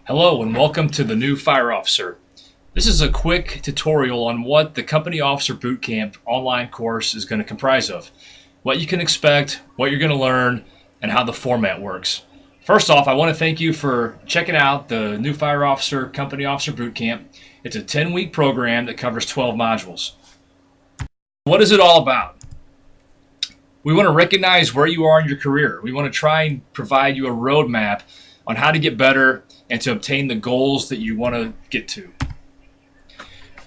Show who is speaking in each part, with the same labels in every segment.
Speaker 1: Hello and welcome to the new Fire Officer. This is a quick tutorial on what the Company Officer Bootcamp online course is going to comprise of, what you can expect, what you're going to learn, and how the format works. First off, I want to thank you for checking out the new Fire Officer Company Officer Bootcamp. It's a 10-week program that covers 12 modules. What is it all about? We want to recognize where you are in your career. We want to try and provide you a roadmap on how to get better and to obtain the goals that you want to get to.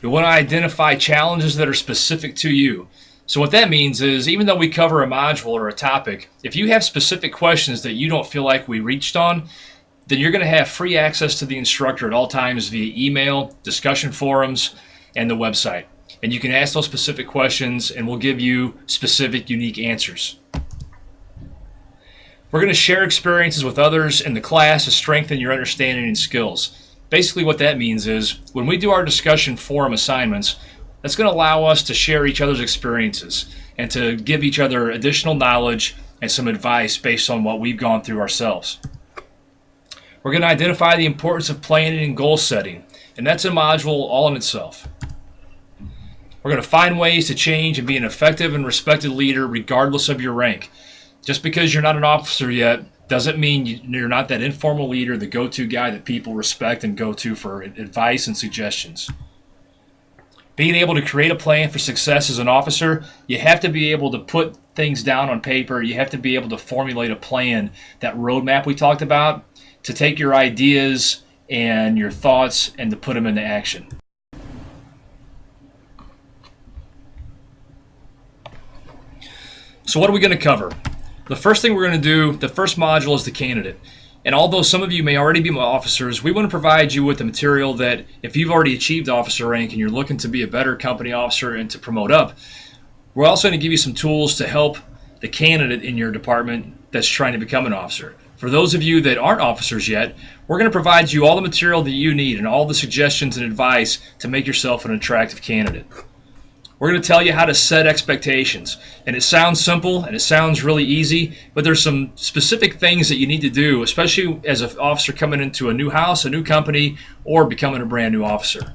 Speaker 1: We want to identify challenges that are specific to you. So what that means is, even though we cover a module or a topic, if you have specific questions that you don't feel like we reached on, then you're going to have free access to the instructor at all times via email, discussion forums, and the website. And you can ask those specific questions and we'll give you specific, unique answers. We're going to share experiences with others in the class to strengthen your understanding and skills. Basically what that means is, when we do our discussion forum assignments, that's going to allow us to share each other's experiences and to give each other additional knowledge and some advice based on what we've gone through ourselves. We're going to identify the importance of planning and goal setting, and that's a module all in itself. We're going to find ways to change and be an effective and respected leader regardless of your rank. Just because you're not an officer yet doesn't mean you're not that informal leader, the go-to guy that people respect and go to for advice and suggestions. Being able to create a plan for success as an officer, you have to be able to put things down on paper. You have to be able to formulate a plan, that roadmap we talked about, to take your ideas and your thoughts and to put them into action. So what are we going to cover? The first thing we're going to do, the first module, is the candidate. And although some of you may already be officers, we want to provide you with the material that, if you've already achieved officer rank and you're looking to be a better company officer and to promote up, we're also going to give you some tools to help the candidate in your department that's trying to become an officer. For those of you that aren't officers yet, we're going to provide you all the material that you need and all the suggestions and advice to make yourself an attractive candidate. We're going to tell you how to set expectations. And it sounds simple and it sounds really easy, but there's some specific things that you need to do, especially as an officer coming into a new house, a new company, or becoming a brand new officer.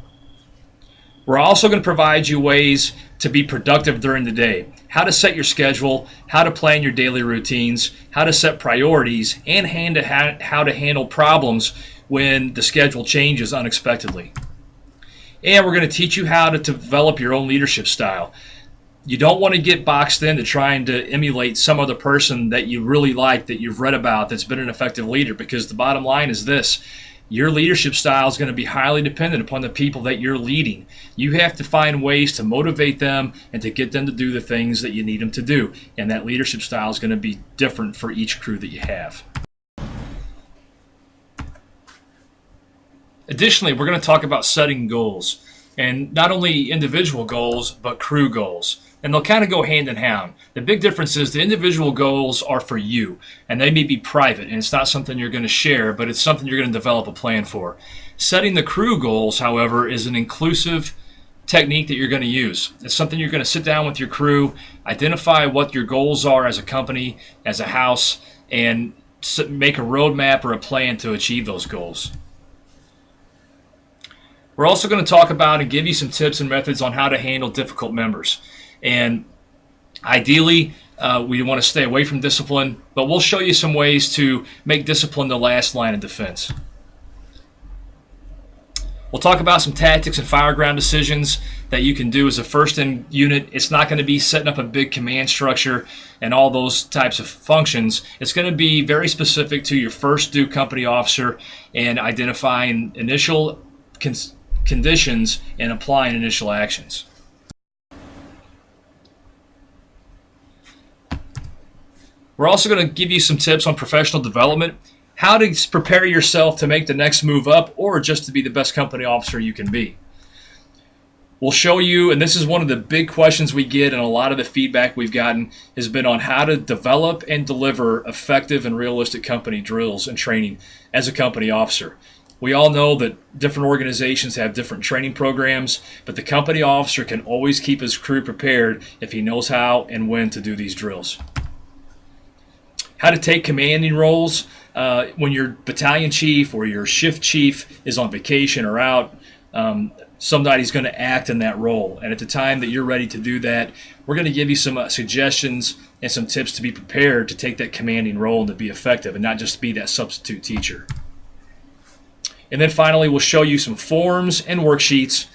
Speaker 1: We're also going to provide you ways to be productive during the day, how to set your schedule, how to plan your daily routines, how to set priorities, and how to handle problems when the schedule changes unexpectedly. And we're going to teach you how to develop your own leadership style. You don't want to get boxed into trying to emulate some other person that you really like, that you've read about, that's been an effective leader, because the bottom line is this: your leadership style is going to be highly dependent upon the people that you're leading. You have to find ways to motivate them and to get them to do the things that you need them to do. And that leadership style is going to be different for each crew that you have. Additionally, we're going to talk about setting goals, and not only individual goals, but crew goals. And they'll kind of go hand in hand. The big difference is the individual goals are for you, and they may be private, and it's not something you're going to share, but it's something you're going to develop a plan for. Setting the crew goals, however, is an inclusive technique that you're going to use. It's something you're going to sit down with your crew, identify what your goals are as a company, as a house, and make a roadmap or a plan to achieve those goals. We're also going to talk about and give you some tips and methods on how to handle difficult members. And ideally, we want to stay away from discipline, but we'll show you some ways to make discipline the last line of defense. We'll talk about some tactics and fireground decisions that you can do as a first-in unit. It's not going to be setting up a big command structure and all those types of functions. It's going to be very specific to your first due company officer and identifying initial conditions and applying initial actions. We're also going to give you some tips on professional development, how to prepare yourself to make the next move up or just to be the best company officer you can be. We'll show you, and this is one of the big questions we get, and a lot of the feedback we've gotten has been on how to develop and deliver effective and realistic company drills and training as a company officer. We all know that different organizations have different training programs, but the company officer can always keep his crew prepared if he knows how and when to do these drills. How to take commanding roles. when your battalion chief or your shift chief is on vacation or out, somebody's going to act in that role. And at the time that you're ready to do that, we're going to give you some suggestions and some tips to be prepared to take that commanding role and to be effective and not just be that substitute teacher. And then finally, we'll show you some forms and worksheets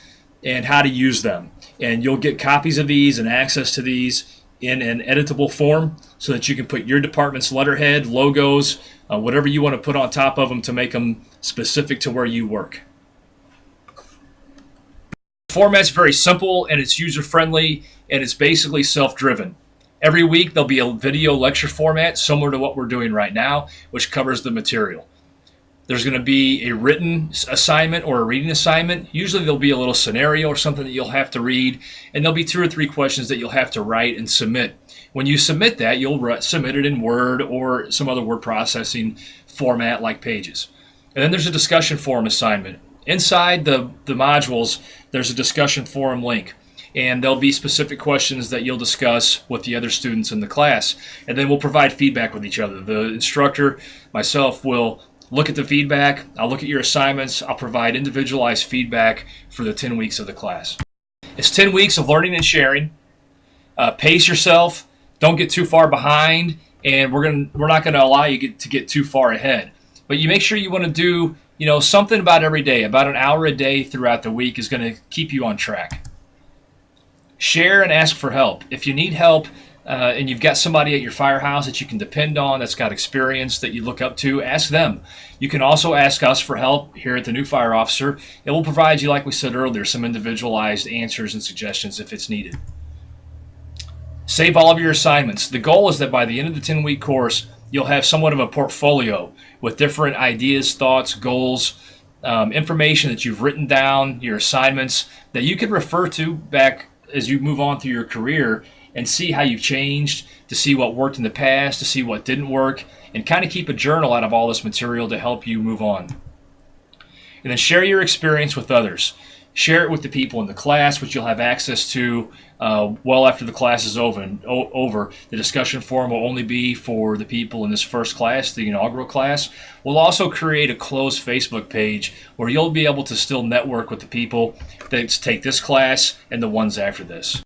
Speaker 1: and how to use them. And you'll get copies of these and access to these in an editable form so that you can put your department's letterhead, logos, whatever you want to put on top of them to make them specific to where you work. The format's very simple and it's user-friendly and it's basically self-driven. Every week there'll be a video lecture format similar to what we're doing right now, which covers the material. There's going to be a written assignment or a reading assignment. Usually there'll be a little scenario or something that you'll have to read, and there'll be 2 or 3 questions that you'll have to write and submit. When you submit that, you'll submit it in Word or some other word processing format like Pages. And then there's a discussion forum assignment. Inside the modules, there's a discussion forum link, and there'll be specific questions that you'll discuss with the other students in the class. And then we'll provide feedback with each other. The instructor, myself, will look at the feedback, I'll look at your assignments, I'll provide individualized feedback for the 10 weeks of the class. It's 10 weeks of learning and sharing. Pace yourself, don't get too far behind, and we're not going to allow you to get too far ahead. But you make sure you want to do something about every day. About an hour a day throughout the week is going to keep you on track. Share and ask for help. If you need help, and you've got somebody at your firehouse that you can depend on that's got experience that you look up to, ask them. You can also ask us for help here at the New Fire Officer, and we'll provide you, like we said earlier, some individualized answers and suggestions if it's needed. Save all of your assignments. The goal is that by the end of the 10-week course, you'll have somewhat of a portfolio with different ideas, thoughts, goals, information that you've written down, your assignments, that you can refer to back as you move on through your career and see how you've changed, to see what worked in the past, to see what didn't work, and kind of keep a journal out of all this material to help you move on. And then share your experience with others. Share it with the people in the class, which you'll have access to well after the class is over. The discussion forum will only be for the people in this first class, the inaugural class. We'll also create a closed Facebook page where you'll be able to still network with the people that take this class and the ones after this.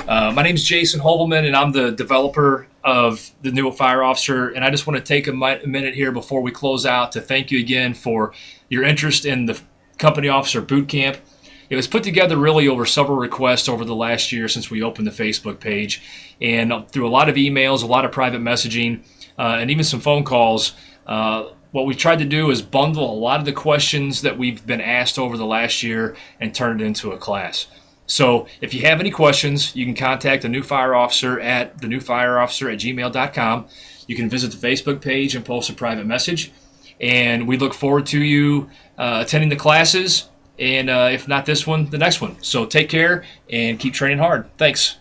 Speaker 1: My name is Jason Hovelman, and I'm the developer of the New Fire Officer. And I just want to take a minute here before we close out to thank you again for your interest in the Company Officer Bootcamp. It was put together really over several requests over the last year since we opened the Facebook page. And through a lot of emails, a lot of private messaging, and even some phone calls, what we've tried to do is bundle a lot of the questions that we've been asked over the last year and turn it into a class. So if you have any questions, you can contact the New Fire Officer at thenewfireofficer@gmail.com. You can visit the Facebook page and post a private message. And we look forward to you attending the classes, and if not this one, the next one. So take care and keep training hard. Thanks.